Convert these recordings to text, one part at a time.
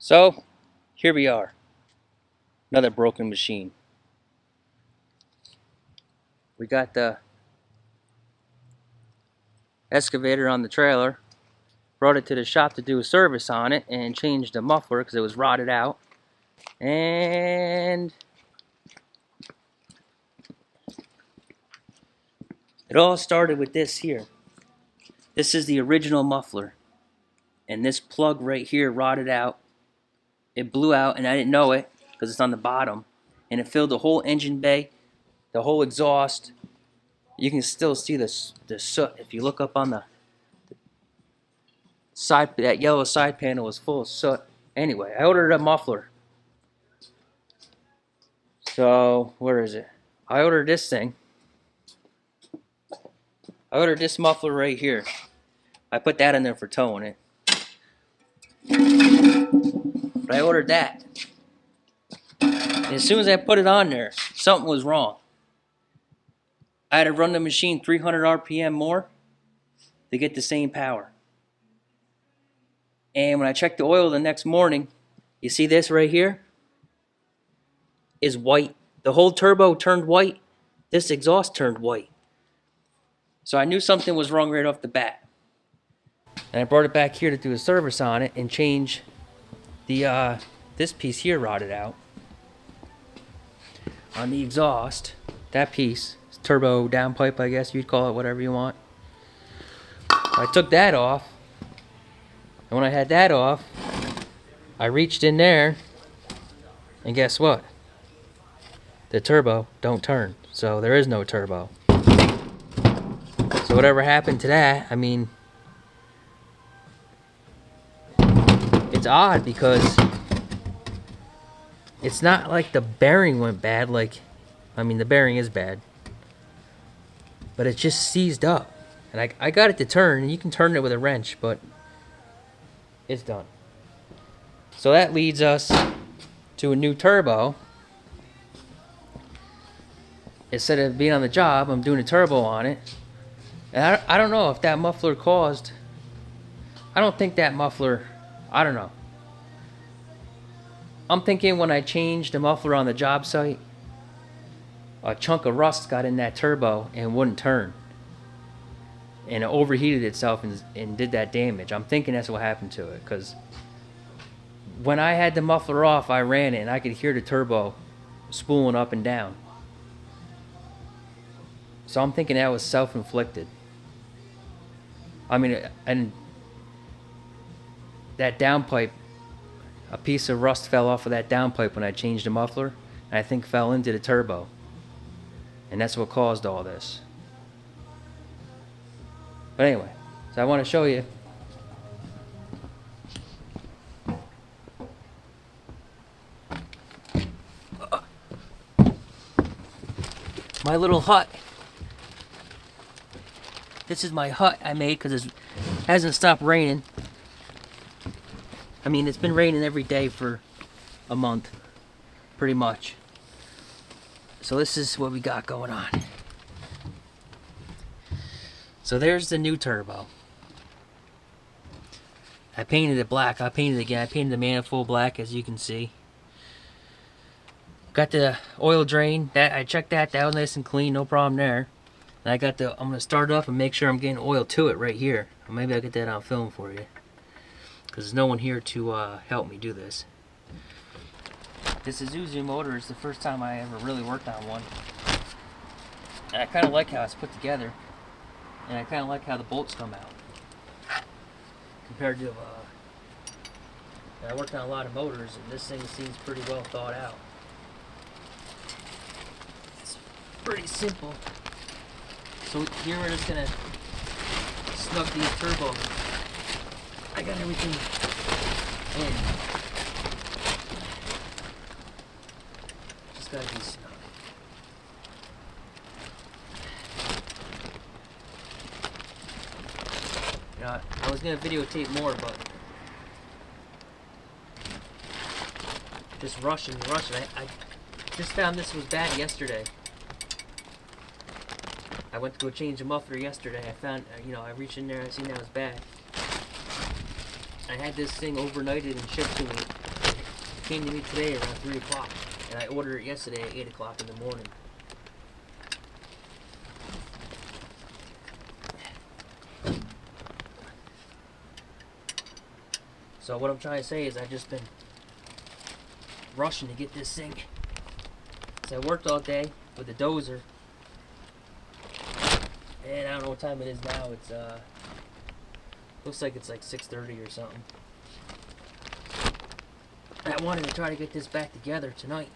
So, here we are. Another broken machine. We got the excavator on the trailer. Brought it to the shop to do a service on it and changed the muffler because it was rotted out. And it all started with this here. This is the original muffler. And this plug right here rotted out. It blew out and I didn't know it because it's on the bottom. And it filled the whole engine bay, the whole exhaust. You can still see the soot if you look up on the side. That yellow side panel was full of soot. Anyway, I ordered a muffler. So, where is it? I ordered this thing. I ordered this muffler right here. I put that in there for towing it. But I ordered that. And as soon as I put it on there, something was wrong. I had to run the machine 300 RPM more to get the same power. And when I checked the oil the next morning, you see this right here? Is white. The whole turbo turned white. This exhaust turned white. So I knew something was wrong right off the bat. And I brought it back here to do a service on it and change the this piece here rotted out. On the exhaust, that piece, turbo downpipe, I guess you'd call it, whatever you want. I took that off, and when I had that off, I reached in there, and guess what? The turbo don't turn, so there is no turbo. So whatever happened to that, I mean, it's odd because it's not like the bearing went bad, like, I mean, the bearing is bad, but it just seized up. And I got it to turn, and you can turn it with a wrench, but it's done. So that leads us to a new turbo. Instead of being on the job, I'm doing a turbo on it. And I don't know if that muffler caused, I don't think that muffler, I don't know. I'm thinking when I changed the muffler on the job site, a chunk of rust got in that turbo and wouldn't turn. And it overheated itself and did that damage. I'm thinking that's what happened to it, because when I had the muffler off, I ran it and I could hear the turbo spooling up and down. So I'm thinking that was self-inflicted. I mean, and that downpipe, a piece of rust fell off of that downpipe when I changed the muffler, and I think fell into the turbo. And that's what caused all this. But anyway, so I want to show you. My little hut. This is my hut I made because it hasn't stopped raining. I mean, it's been raining every day for a month, pretty much. So this is what we got going on. So there's the new turbo. I painted it black. I painted it again. I painted the manifold black, as you can see. Got the oil drain. That I checked that. That was nice and clean. No problem there. And I got the. I'm gonna start it up and make sure I'm getting oil to it right here. Or maybe I'll get that on film for you, because there's no one here to help me do this. This Isuzu motor is the first time I ever really worked on one. And I kind of like how it's put together. And I kind of like how the bolts come out. Compared to, I worked on a lot of motors, and this thing seems pretty well thought out. It's pretty simple. So here we're just going to snug these turbos. I got everything in. Just got to be snug. You know, I was going to videotape more, but just rushing. I just found this was bad yesterday. I went to go change the muffler yesterday. I found, I reached in there, I seen that was bad. I had this thing overnighted and shipped to me came to me today around 3 o'clock, and I ordered it yesterday at 8 o'clock in the morning. So what I'm trying to say is I've just been rushing to get this thing. So I worked all day with the dozer, and I don't know what time it is now. It's looks like it's like 6:30 or something. I wanted to try to get this back together tonight.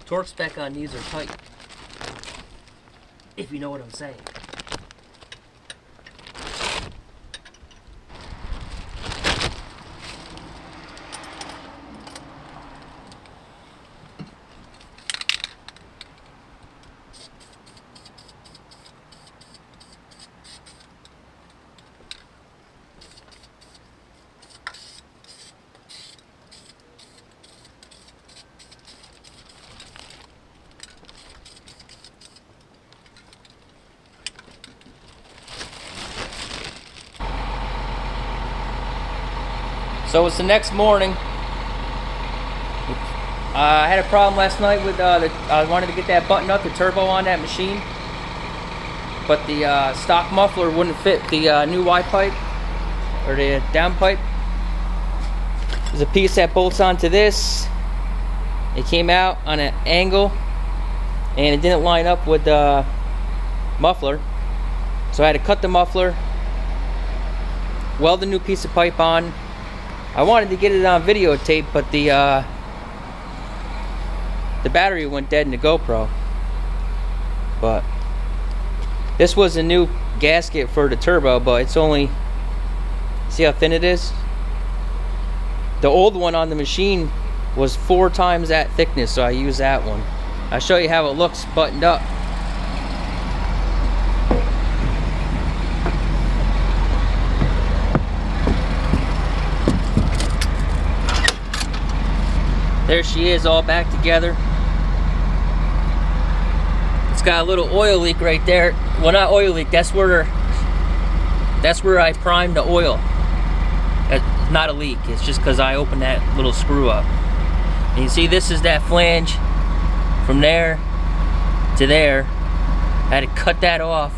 Torque spec on these are tight, if you know what I'm saying. So it's the next morning. I had a problem last night with I wanted to get that button up, the turbo on that machine, but the stock muffler wouldn't fit the new Y pipe or the down pipe. There's a piece that bolts onto this. It came out on an angle, and it didn't line up with the muffler, so I had to cut the muffler, weld the new piece of pipe on. I wanted to get it on videotape, but the battery went dead in the GoPro. But this was a new gasket for the turbo, but it's only, see how thin it is? The old one on the machine was 4 times that thickness, so I used that one. I'll show you how it looks buttoned up. There she is, all back together. It's got a little oil leak right there. Well, not oil leak, that's where I primed the oil. That's not a leak, it's just because I opened that little screw up. And you see, this is that flange from there to there. I had to cut that off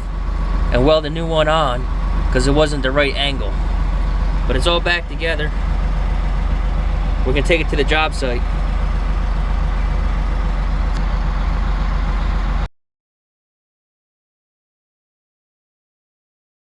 and weld a new one on because it wasn't the right angle. But it's all back together. We're gonna take it to the job site.